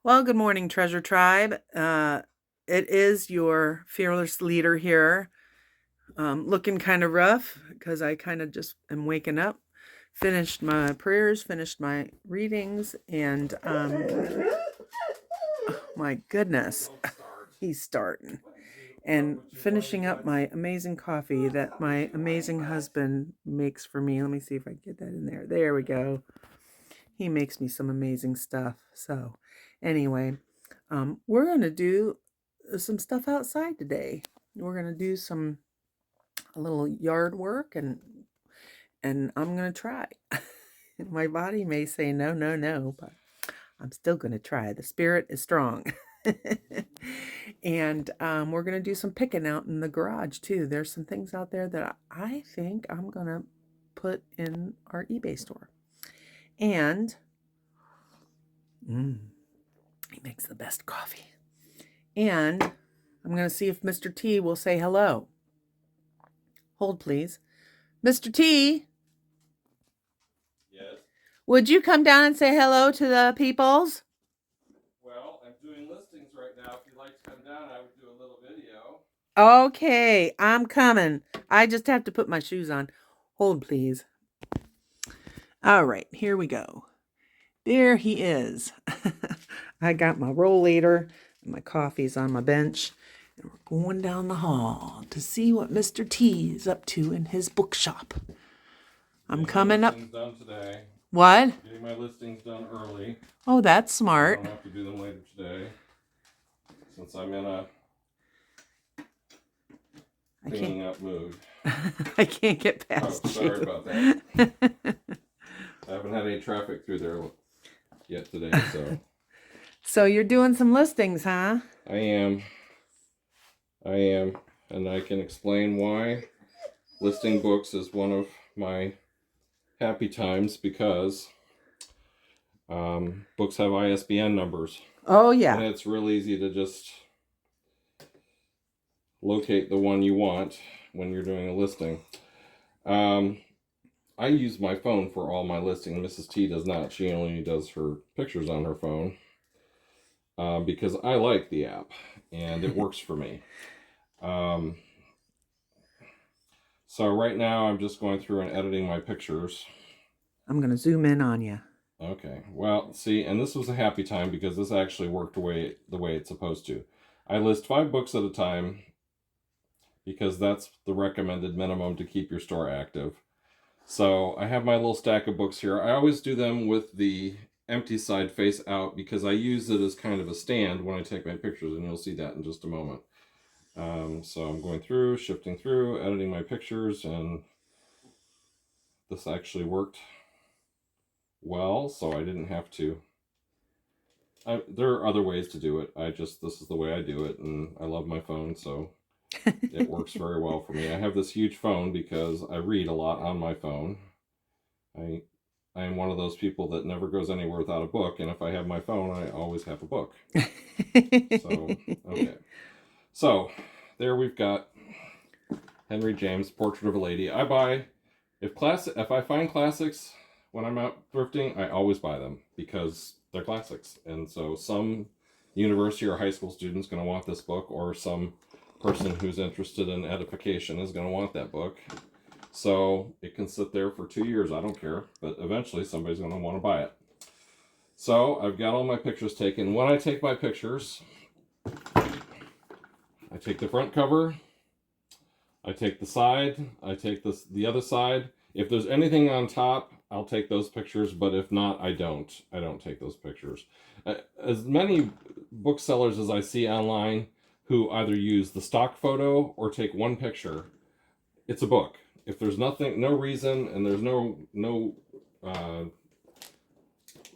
Well, good morning, Treasure Tribe. It is your fearless leader here. Looking kind of rough because I kind of just am waking up. Finished my prayers, finished my readings, and my goodness, he's starting. And finishing up my amazing coffee that my amazing husband makes for me. Let me see if I can get that in there. There we go. He makes me some amazing stuff. So, anyway, we're going to do some stuff outside today. We're going to do a little yard work and I'm going to try. My body may say no, no, no, but I'm still going to try. The spirit is strong. And we're going to do some picking out in the garage too. There's some things out there that I think I'm going to put in our eBay store. And he makes the best coffee. And I'm going to see if Mr. T will say hello. Hold, please. Mr. T? Yes? Would you come down and say hello to the peoples? Well, I'm doing listings right now. If you'd like to come down, I would do a little video. Okay, I'm coming. I just have to put my shoes on. Hold, please. All right, here we go. There he is. I got my rollator and my coffee's on my bench. And we're going down the hall to see what Mr. T is up to in his bookshop. I'm coming up. Done today. What? Getting my listings done early. Oh, that's I smart. don't have to do them later today. Since I'm in a cleaning up mood. I can't get past sorry you. about that. I haven't had any traffic through there yet today, so. So you're doing some listings, huh? I am. And I can explain why listing books is one of my happy times because books have ISBN numbers. Oh, yeah. And it's real easy to just locate the one you want when you're doing a listing. I use my phone for all my listing. Mrs. T does not. She only does her pictures on her phone because I like the app and it works for me. So right now I'm just going through and editing my pictures. I'm going to zoom in on you. Okay, well, see, and this was a happy time because this actually worked the way it's supposed to. I list 5 books at a time because that's the recommended minimum to keep your store active. So I have my little stack of books here. I always do them with the empty side face out because I use it as kind of a stand when I take my pictures, and you'll see that in just a moment. So I'm going through, shifting through, editing my pictures, and this actually worked well, so I didn't have to. There are other ways to do it. This is the way I do it, and I love my phone, so it works very well for me. I have this huge phone because I read a lot on my phone. I am one of those people that never goes anywhere without a book, and if I have my phone, I always have a book. So, okay. So, there we've got Henry James, Portrait of a Lady. If I find classics when I'm out thrifting, I always buy them because they're classics. And so some university or high school student's going to want this book, or some person who's interested in edification is going to want that book. So it can sit there for 2 years, I don't care, but eventually somebody's going to want to buy it. So I've got all my pictures taken. When I take my pictures, I take the front cover, I take the side, I take the other side. If there's anything on top, I'll take those pictures, but if not, I don't take those pictures. As many booksellers as I see online who either use the stock photo or take one picture, it's a book. If there's no reason, and there's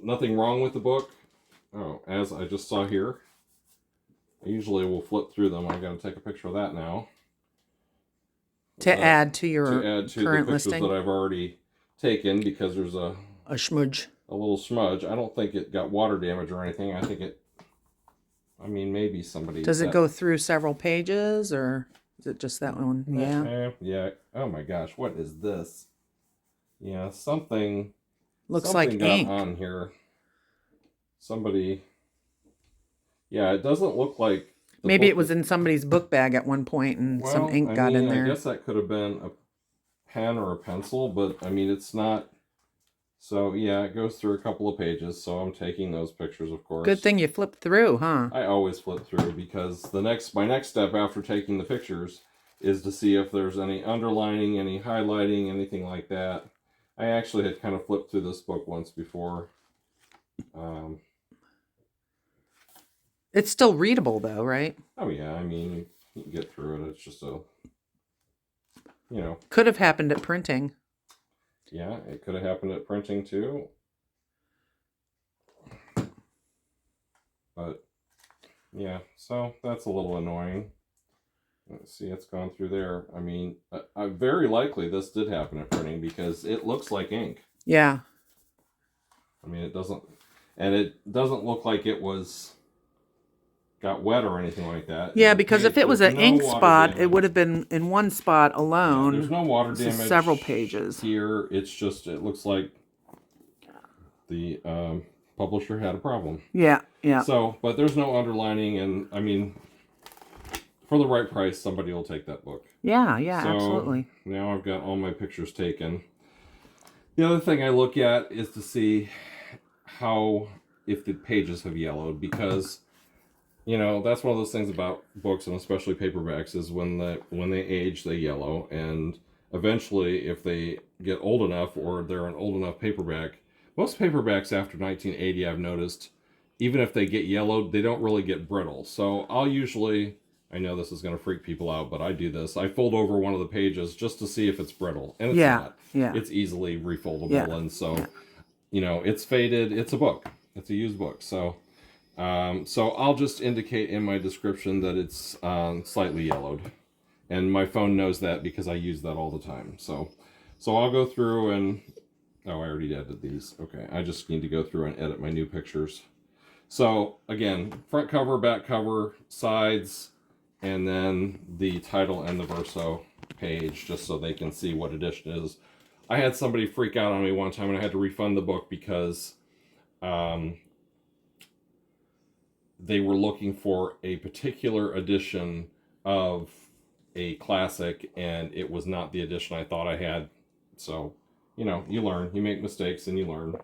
nothing wrong with the book, as I just saw here, I usually will flip through them. I got to take a picture of that now. To add to your current the pictures listing that I've already taken, because there's a smudge. A little smudge. I don't think it got water damage or anything. I think maybe somebody... Does it go through several pages, or is it just that one? Yeah. Yeah. Oh my gosh, what is this? Yeah, something looks like ink on here. Somebody Yeah, it doesn't look like the Maybe book it was in somebody's book bag at one point and some well, ink I got in mean, I there. guess that could have been a pen or a pencil, but I mean, it's not. So yeah, it goes through a couple of pages. So I'm taking those pictures, of course. Good thing you flipped through, huh? I always flip through because my next step after taking the pictures is to see if there's any underlining, any highlighting, anything like that. I actually had kind of flipped through this book once before. It's still readable though, right? Oh yeah, I mean, you can get through it. It's just a, Could have happened at printing. yeah, it could have happened at printing too. But yeah, so that's a little annoying. Let's see, it's gone through there. I mean, very likely this did happen at printing because it looks like ink. Yeah. I mean, it doesn't look like it got wet or anything like that. Yeah, because if it was an ink spot, damage. it would have been in one spot alone. Yeah, there's no water This is damage. several pages Here, it's just, it looks like the publisher had a problem. Yeah, yeah. So, but there's no underlining, and I mean, for the right price, somebody will take that book. Yeah, yeah, So absolutely. now I've got all my pictures taken. The other thing I look at is to see if the pages have yellowed, because that's one of those things about books, and especially paperbacks, is when they age, they yellow, and eventually, if they get old enough or they're an old enough paperback, most paperbacks after 1980, I've noticed, even if they get yellowed, they don't really get brittle. So I'll usually, I know this is going to freak people out, but I do this. I fold over one of the pages just to see if it's brittle, and it's not. Yeah. It's easily refoldable, Yeah. and so, it's faded. It's a book. It's a used book. So I'll just indicate in my description that it's slightly yellowed, and my phone knows that because I use that all the time. So I'll go through and, oh, I already edited these. Okay, I just need to go through and edit my new pictures. So again, front cover, back cover, sides, and then the title and the verso page, just so they can see what edition it is. I had somebody freak out on me one time, and I had to refund the book because they were looking for a particular edition of a classic, and it was not the edition I thought I had. So, you learn. You make mistakes, and you learn.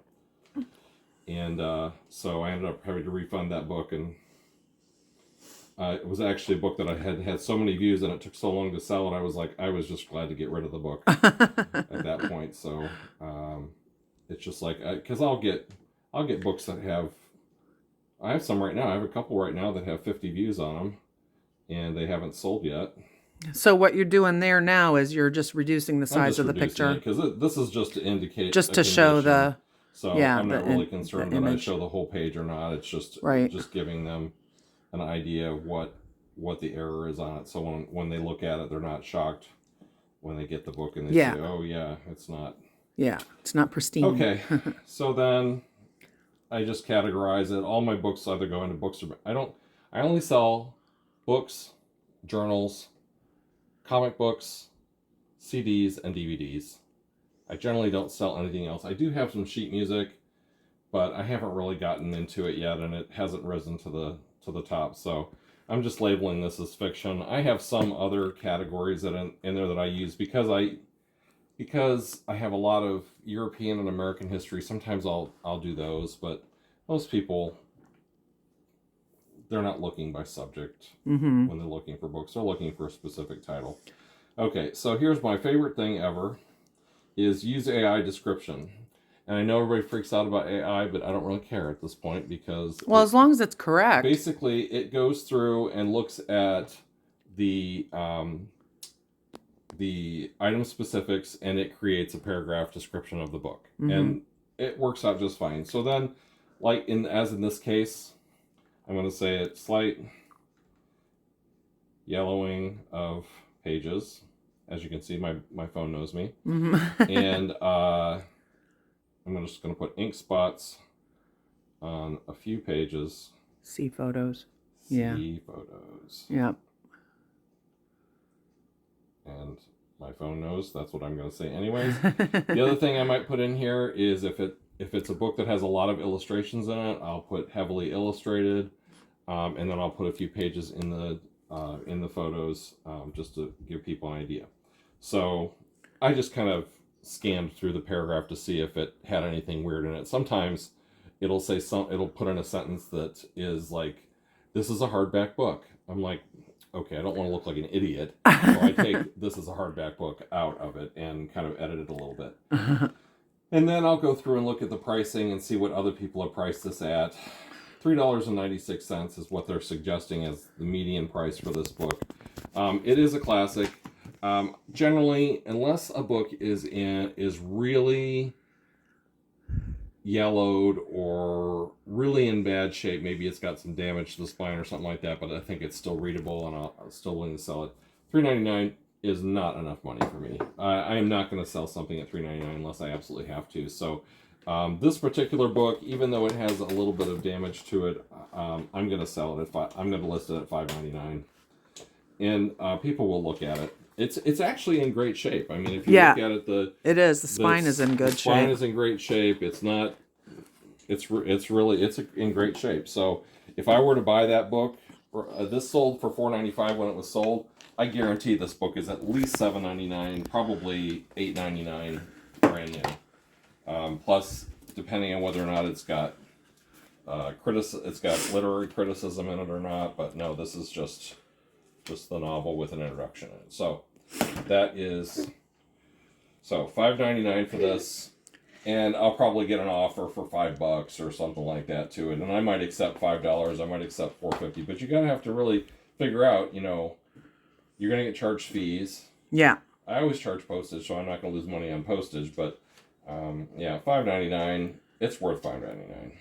And so I ended up having to refund that book, and it was actually a book that I had so many views, and it took so long to sell it. I was just glad to get rid of the book at that point. So it's just like, because I'll get books that have, I have some right now. I have a couple right now that have 50 views on them, and they haven't sold yet. So what you're doing there now is you're just reducing the size of the picture, because this is just to indicate, just to show the. So Yeah, I'm not really concerned that I image. show the whole page or not. It's just Right. just giving them an idea of what the error is on it. So when they look at it, they're not shocked when they get the book and they Yeah. say, "Oh yeah, it's not." Yeah, it's not pristine. Okay, so then I just categorize it. All my books either go into books or I only sell books, journals, comic books, CDs, and DVDs. I generally don't sell anything else. I do have some sheet music, but I haven't really gotten into it yet, and it hasn't risen to the top. So I'm just labeling this as fiction. I have some other categories that in there that I use because I have a lot of European and American history. Sometimes I'll do those, but most people, they're not looking by subject when they're looking for books. They're looking for a specific title. Okay, so here's my favorite thing ever, is use AI description. And I know everybody freaks out about AI, but I don't really care at this point because... Well, as long as it's correct. Basically, it goes through and looks at the item specifics, and it creates a paragraph description of the book. And it works out just fine. So then, like as in this case, I'm going to say it's slight yellowing of pages. As you can see, my phone knows me. And I'm just going to put ink spots on a few pages. See photos. See photos. Yep. And my phone knows that's what I'm going to say anyways. The other thing I might put in here is if it's a book that has a lot of illustrations in it, I'll put heavily illustrated. and then I'll put a few pages in the photos, just to give people an idea. So I just kind of scanned through the paragraph to see if it had anything weird in it. Sometimes it'll put in a sentence that is like, "This is a hardback book." I'm like, okay, I don't want to look like an idiot, so I take "this is a hardback book" out of it and kind of edit it a little bit. And then I'll go through and look at the pricing and see what other people have priced this at. $3.96 is what they're suggesting as the median price for this book. It is a classic. Generally, unless a book is really yellowed or really in bad shape, maybe it's got some damage to the spine or something like that, but I think it's still readable and I'm still willing to sell it. $3.99 is not enough money for me. I am not going to sell something at $3.99 unless I absolutely have to. So this particular book, even though it has a little bit of damage to it, I'm going to sell it I'm going to list it at $5.99, and people will look at it. It's actually in great shape. I mean, if you look at it, it is. The spine is in good shape. The spine is in great shape. It's not. It's in great shape. So if I were to buy that book, this sold for $4.95 when it was sold. I guarantee this book is at least $7.99, probably $8.99 brand new. Plus, depending on whether or not it's got it's got literary criticism in it or not. But no, this is just the novel with an introduction in it. So that is $5.99 for this, and I'll probably get an offer for $5 or something like that to it, and I might accept $5, I might accept $4.50, but you gotta have to really figure out, you're gonna get charged fees. Yeah. I always charge postage, so I'm not gonna lose money on postage, but $5.99, it's worth $5.99.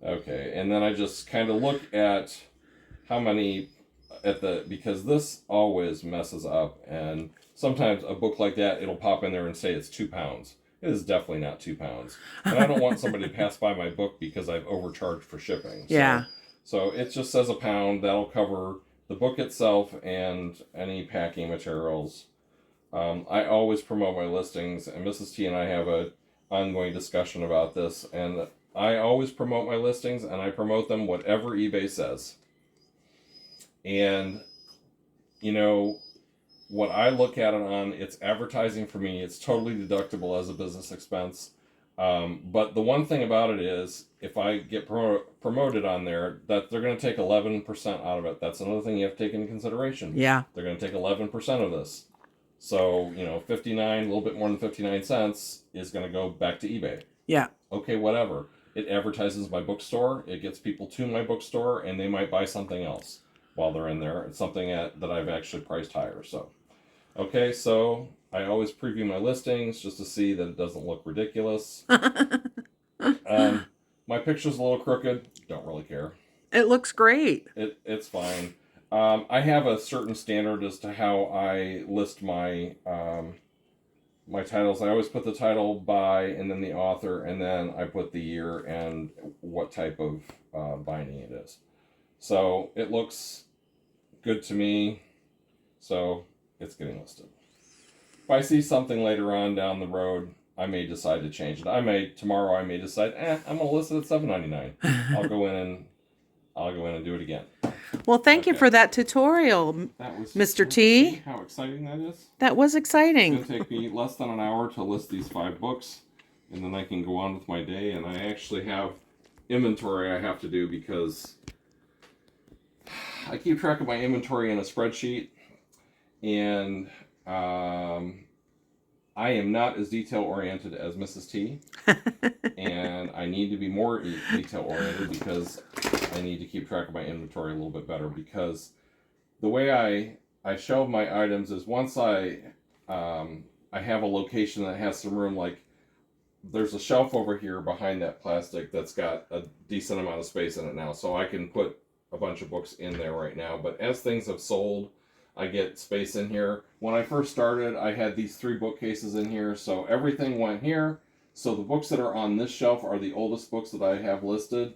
Okay, and then I just kind of look at how many because this always messes up, and sometimes a book like that, it'll pop in there and say it's 2 pounds. It is definitely not 2 pounds. And I don't want somebody to pass by my book because I've overcharged for shipping. Yeah. So it just says £1. That'll cover the book itself and any packing materials. I always promote my listings, and Mrs. T and I have an ongoing discussion about this, and I always promote my listings, and I promote them whatever eBay says. And, what I look at it on, it's advertising for me. It's totally deductible as a business expense. But the one thing about it is, if I get promoted on there, that they're going to take 11% out of it. That's another thing you have to take into consideration. Yeah. They're going to take 11% of this. So, 59, a little bit more than 59 cents is going to go back to eBay. Yeah. Okay, whatever. It advertises my bookstore. It gets people to my bookstore, and they might buy something else while they're in there. It's something that I've actually priced higher. So, okay, so I always preview my listings just to see that it doesn't look ridiculous. My picture's a little crooked. Don't really care. It looks great. It's fine. I have a certain standard as to how I list my my titles. I always put the title by and then the author, and then I put the year and what type of binding it is. So it looks good to me, so it's getting listed. If I see something later on down the road, I may decide to change it. Tomorrow I may decide, I'm gonna list it at $7.99. I'll go in and do it again. Well, thank you for that tutorial, Mr. T. How exciting that is. That was exciting. It's going to take me less than an hour to list these 5 books, and then I can go on with my day. And I actually have inventory I have to do because I keep track of my inventory in a spreadsheet, and I am not as detail-oriented as Mrs. T, and I need to be more detail-oriented because I need to keep track of my inventory a little bit better, because the way I shelve my items is once I have a location that has some room, like there's a shelf over here behind that plastic that's got a decent amount of space in it now, so I can put a bunch of books in there right now. But as things have sold, I get space in here. When I first started, I had these 3 bookcases in here, so everything went here. So the books that are on this shelf are the oldest books that I have listed,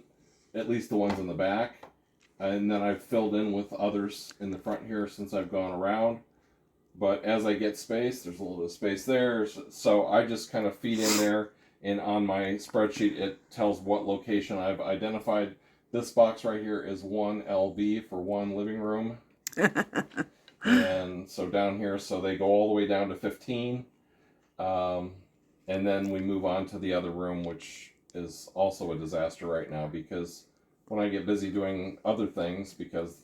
at least the ones in the back. And then I've filled in with others in the front here since I've gone around. But as I get space, there's a little bit of space there. So I just kind of feed in there, and on my spreadsheet, it tells what location I've identified. This box right here is 1 LV for 1 living room. And so down here, so they go all the way down to 15. And then we move on to the other room, which is also a disaster right now because when I get busy doing other things, because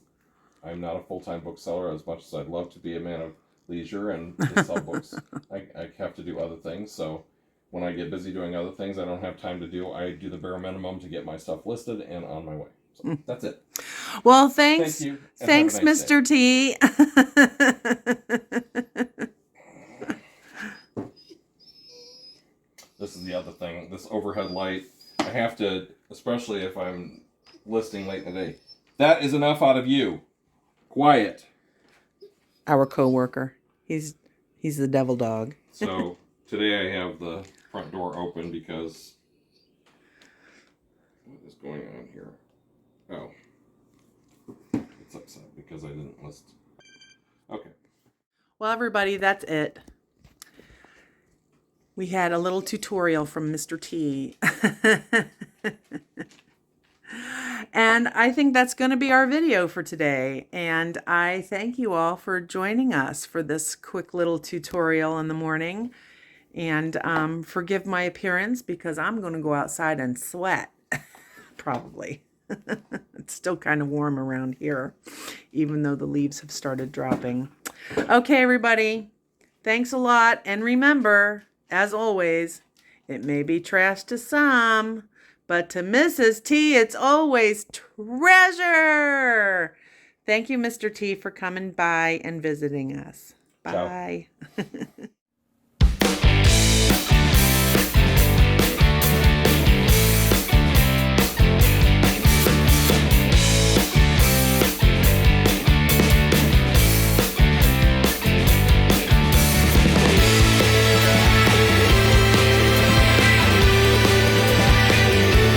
I'm not a full-time bookseller as much as I'd love to be a man of leisure and to sell books, I have to do other things. So when I get busy doing other things I don't have time to do, I do the bare minimum to get my stuff listed and on my way. So that's it. Well, thanks. Thank you. And Thanks, have a nice Mr. T. This is the other thing. This overhead light, I have to, especially if I'm listing late in the day. That is enough out of you. Quiet. Our coworker. He's the devil dog. So today I have the front door open because what is going on here? Oh, it's upset because I didn't list. Okay. Well, everybody, that's it. We had a little tutorial from Mr. T. And I think that's going to be our video for today. And I thank you all for joining us for this quick little tutorial in the morning. And forgive my appearance because I'm going to go outside and sweat. Probably. It's still kind of warm around here, even though the leaves have started dropping. Okay, everybody. Thanks a lot. And remember, as always, it may be trash to some, but to Mrs. T, it's always treasure. Thank you, Mr. T, for coming by and visiting us. Bye.